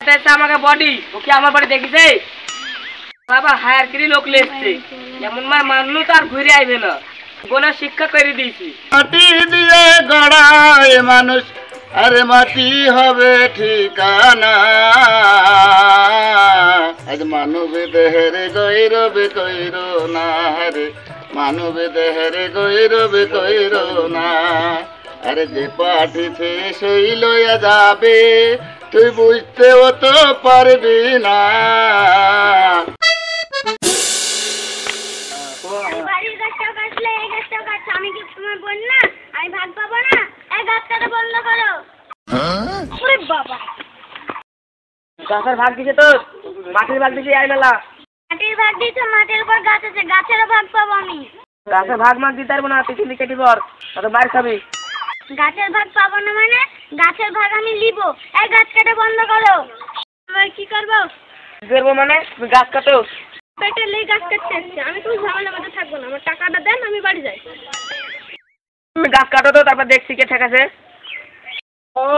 আমাকে বডি ও কি আমার বাড়ি দেখিছে বাবা হায়ার করি লোক লেসছে এমন মার মানলো তো আর ঘুরে আইবে না গোনা শিক্ষা করে দিয়েছি মাটি দিয়ে গড়ায় মানুষ আরে মাটি হবে ঠিকানা আজ মানবে দেহেরে গৈরবে কইর না রে মানবে দেহেরে গৈরবে কইর না আরে যে পাঠিছে সেই লইয়া যাবে তুই বুঝতেও তো পারবি না গাছের ভাগ দিছে তো মাটির ভাগ দিছে আই মেলা মাটির ভাগ দিছে মাটির উপর গাছ আছে গাছেরও ভাগ পাবো আমি গাছের ভাগ মাগ দিতে পারবো না তুই চিনি কেটে পর তত বাইরে খাবি গাছের ভাগ পাবো না মানে গাছের ভাগ আমি লিব এই গাছ কাটা বন্ধ করো আমি কি করবো মানে তুমি গাছ কাটো পেটে লেই গাছ কাটতে আসছে আমি তো ঝামেলার মধ্যে থাকবো না আমার টাকাটা দেন আমি বাড়ি যাই তুমি গাছ কাটো তো তারপর দেখছি কে ঠেকাছে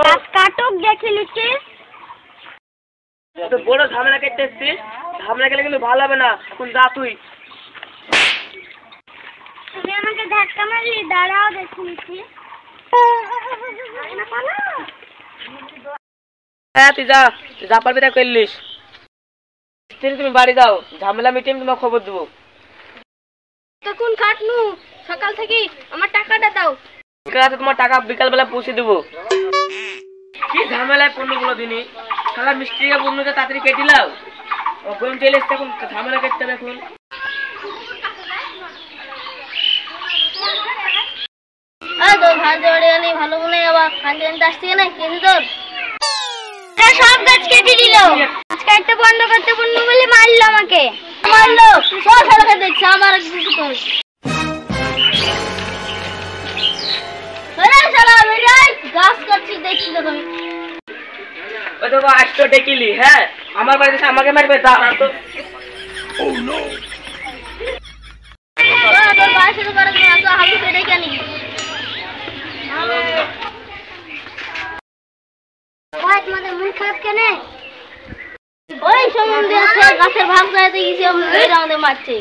গাছ কাটুক দেখে নিচ্ছিস তো বড় ঝামেলা কেটে এসছিস ঝামেলা গেলে কিন্তু ভালো হবে না এখন যা তুই তুমি আমাকে ধাক্কা মারলি দাঁড়াও দেখে নিচ্ছি হ্যাঁ তুই যা পারবি তা করলিস তুমি বাড়ি যাও ঝামেলা মিটিয়ে তোমার খবর দেবো তখন কাটনু সকাল থেকে আমার টাকাটা দাও তোমার টাকা বিকালবেলা পৌঁছে দেবো কি ঝামেলায় পণ্যগুলো দিনই সারা মিস্ত্রিকে পণ্যটা তাড়াতাড়ি কেটে লাও গরম চলে এসছে এখন ঝামেলা কেটে হবে এখন ভালো মনে আবার কান্দি কান্দি আসছে না কেটে তোর সব গাছ কেটে দিল গাছ কাটতে বন্ধ করতে বললো বলে মারলো আমাকে মারলো সব শালাকে দেখছে আমার কিছু কর গাছ কাটছি দেখছি তো তুমি ওই তো আজকে ডেকিলি হ্যাঁ আমার বাড়িতে আমাকে মারবে দাঁড়া তো তোর বাড়ি শুরু করে হালু কেটে কেন ভাই তোমাদের মন খারাপ কেন ওই সম্বন্ধে আছে গাছের ভাগ যাইতে গেছি আমাদের মারছে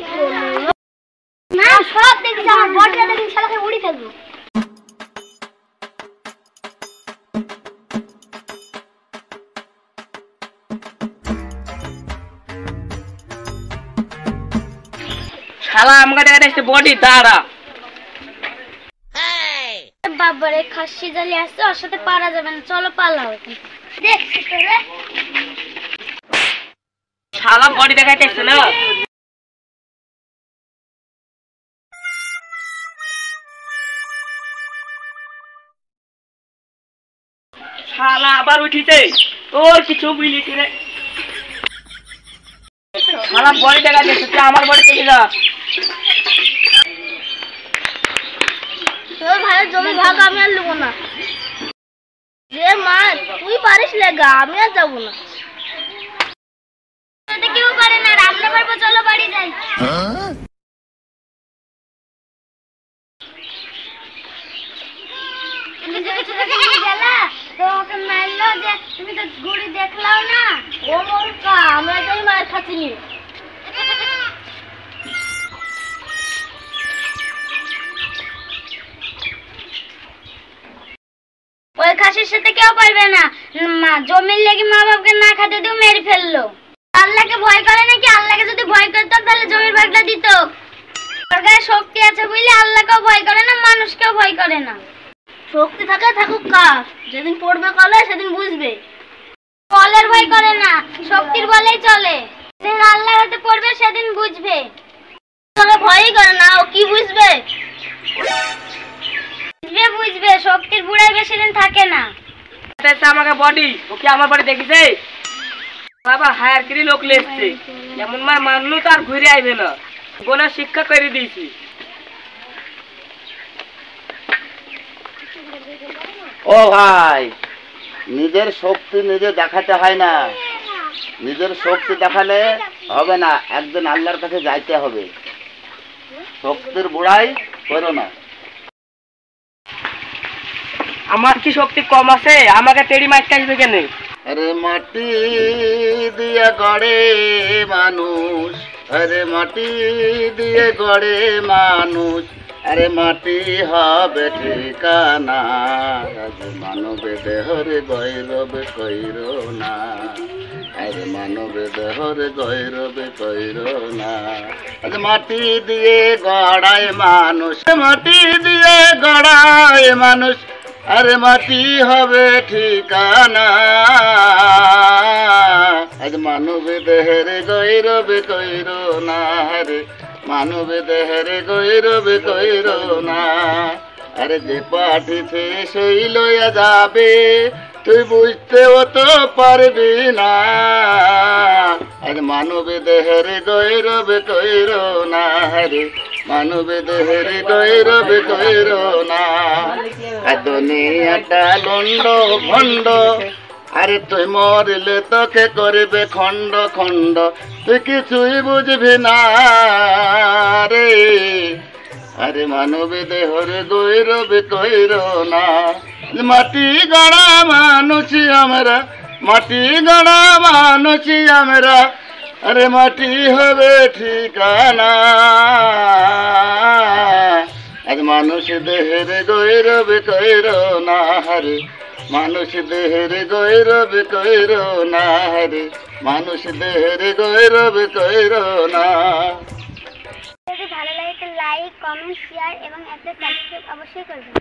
না সব দেখছি আমার বটটা দেখি শালাকে উড়ি ফেলবো শালা আমাকে দেখা যাচ্ছে বডি দাঁড়া বাবারে খাসি জালি আসছে ওর সাথে পারা যাবে না চলো পালাও দেখছি তোরে শালা বডি দেখা যাচ্ছে না শালা আবার উঠিছে তোর কিছু বুঝলিস রে শালা বডি দেখা যাচ্ছে তুই আমার বডি থেকে যা তোর ভাইয়ের জমি ভাগ আমি আর নেবো না রে মা তুই পারিস লেগা আমি আর যাবো না কেউ পারে না আমরা পারবো চলো বাড়ি যাই তুমি যে গেলা তো ওকে মারলো যে তুমি তো ঘুড়ি দেখলাও না ও মরকা আমরা তাই মার খাচ্ছিনি ওই খাসির সাথে কেউ পারবে না জমির লেগে মা বাপকে না খেতে দিও মেরে ফেললো আল্লাহকে ভয় করে নাকি আল্লাহকে যদি ভয় করতো তাহলে জমির ভাগটা দিত ওর গায়ে শক্তি আছে বুঝলে আল্লাহকেও ভয় করে না মানুষকেও ভয় করে না শক্তি থাকে থাকুক কার যেদিন পড়বে কলে সেদিন বুঝবে কলের ভয় করে না শক্তির বলেই চলে যেদিন আল্লাহর হাতে পড়বে সেদিন বুঝবে তবে ভয়ই করে না ও কি বুঝবে বুঝবে শক্তির বুড়াই বেশি দিন থাকে না আমাকে বডি ও কি আমার বাড়ি দেখিছে বাবা হায়ার করি লোক লেসছে এমন মার মানলো তো আর ঘুরে আইবে না গোনা শিক্ষা করে দিয়েছি ও ভাই নিজের শক্তি নিজে দেখাতে হয় না নিজের শক্তি দেখালে হবে না একদিন আল্লাহর কাছে যাইতে হবে শক্তির বুড়াই করো না আমার কি শক্তি কম আছে আমাকে তেড়ি মারতে আসবে কেন আরে মাটি দিয়া গড়ে মানুষ, আরে মাটি দিয়ে গড়ে মানুষ, আরে মাটি হবে ঠিকানা। আজ মানবে দেহরে গৈরবে কইর না, আরে মানবে দেহরে গৈরবে কইর না। আজ মাটি দিয়ে গড়ায় মানুষ, মাটি দিয়ে গড়ায় মানুষ, আরে মাটি হবে ঠিকানা। আজ মানবে দেহের গৈরবে কইর না, রে মানবে দেহের গৈরবে কইর না। আরে যে পাঠিছে সেই লইয়া যাবে, তুই বুঝতেও তো পারবি না। আজ মানবে দেহের গৈরবে কইর না, রে মানবে দেহের গৈরবে কইর না। দুনিয়াটা লন্ড ভণ্ড, আরে তুই মরলে তোকে করবে খণ্ড খণ্ড, তুই কিছুই বুঝবি না রে। আরে মানবে দেহর গৈরবে কইর না। মাটি গড়া মানুষ আমরা, মাটি গড়া মানুষ আমরা, আরে মাটি হবে ঠিকানা। আজ মানুষ দেহের গৈরবে কইর না, রে মানুষ দেহের গৈরবে কইর না, রে মানুষ দেহের গৈরবে কইর না। যদি ভালো লাগে তো লাইক, কমেন্ট, শেয়ার এবং একটা সাবস্ক্রাইব অবশ্যই করবেন।